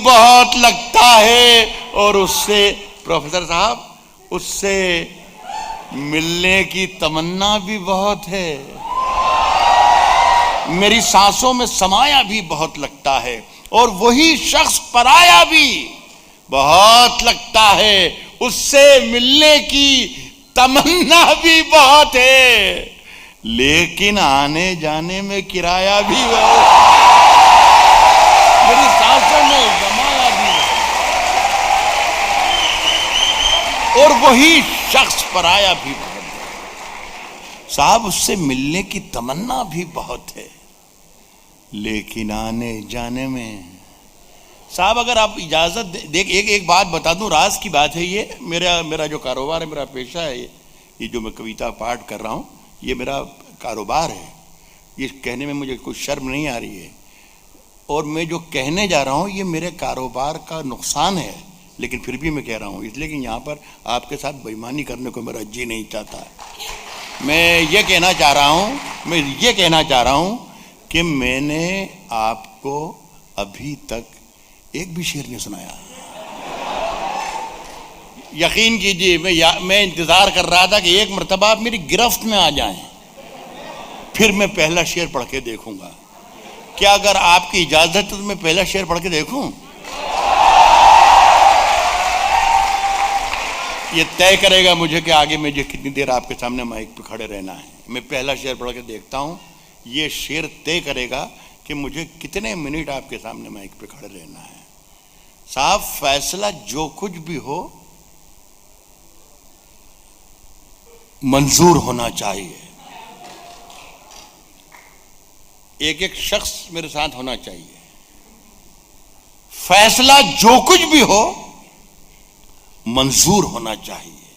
बहुत लगता है और उससे प्रोफेसर साहब उससे मिलने की तमन्ना भी बहुत है। मेरी सांसों में समाया भी बहुत लगता है और वही शख्स पराया भी बहुत लगता है, उससे मिलने की तमन्ना भी बहुत है, लेकिन आने जाने में किराया भी बहुत, मेरी सांसों में समाया भी और वही शख्स पराया भी बहुत है। साहब उससे मिलने की तमन्ना भी बहुत है, लेकिन आने जाने में। साहब अगर आप इजाजत देख एक बात बता दूं, राज की बात है ये। मेरा जो कारोबार है, मेरा पेशा है ये जो मैं कविता पाठ कर रहा हूं, ये मेरा कारोबार है। ये कहने में मुझे कोई शर्म नहीं आ रही है, और मैं जो कहने जा रहा हूं ये मेरे कारोबार का नुकसान है, लेकिन फिर भी मैं कह रहा हूं इसलिए कि यहाँ पर आपके साथ बेईमानी करने को मेरा जी नहीं चाहता। मैं ये कहना चाह रहा हूं कि मैंने आपको अभी तक एक भी शेर नहीं सुनाया। यकीन कीजिए, मैं इंतजार कर रहा था कि एक मर्तबा आप मेरी गिरफ्त में आ जाएं, फिर मैं पहला शेर पढ़ के देखूंगा। क्या अगर आपकी इजाजत है तो मैं पहला शेर पढ़ के देखूं? ये तय करेगा मुझे कि आगे मुझे कितनी देर आपके सामने माइक पे खड़े रहना है। मैं पहला शेर पढ़ के देखता हूं, ये शेर तय करेगा कि मुझे कितने मिनट आपके सामने माइक पे खड़े रहना है। साहब फैसला जो कुछ भी हो मंजूर होना चाहिए। एक एक शख्स मेरे साथ होना चाहिए। फैसला जो कुछ भी हो मंजूर होना चाहिए।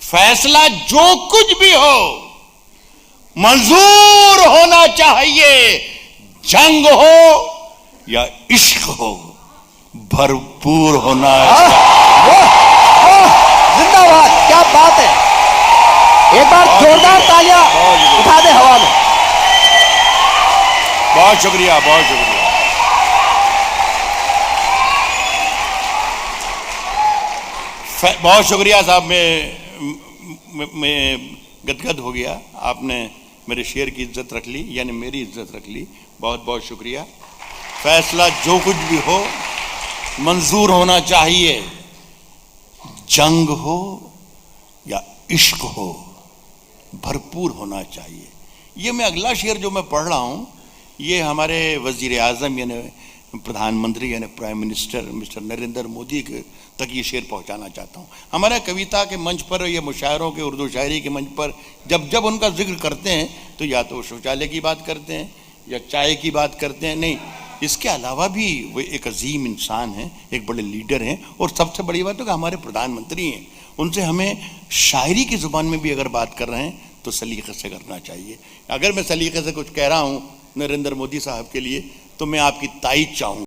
फैसला जो कुछ भी हो मंजूर होना चाहिए। जंग हो या इश्क हो भरपूर होना चाहिए। जिंदाबाद, क्या बात है। एक बार जोरदार तालियां उठा दे हवा में। बहुत शुक्रिया, बहुत शुक्रिया। बहुत शुक्रिया साहब। मैं गदगद हो गया। आपने मेरे शेर की इज्जत रख ली, यानी मेरी इज्जत रख ली। बहुत बहुत शुक्रिया। फैसला जो कुछ भी हो मंजूर होना चाहिए। जंग हो या इश्क हो भरपूर होना चाहिए। ये मैं अगला शेर जो मैं पढ़ रहा हूँ ये हमारे वजीर आज़म यानी प्रधानमंत्री यानी prime minister mister Narendra Modi तक ये शेर पहुंचाना चाहता हूं। हमारे कविता के मंच पर या मुशायरों के उर्दू शायरी के मंच पर जब जब उनका जिक्र करते हैं तो या तो शौचालय की बात करते हैं या चाय की बात करते हैं। नहीं, इसके अलावा भी वो एक अजीम इंसान हैं, एक बड़े लीडर हैं, और सबसे बड़ी बात है कि हमारे प्रधानमंत्री हैं। उनसे हमें शायरी की ज़ुबान में भी अगर बात कर रहे हैं तो सलीक़े से करना चाहिए। अगर मैं सलीक़े से कुछ कह रहा हूँ नरेंद्र मोदी साहब के लिए तो मैं आपकी ताईद चाहूँगा।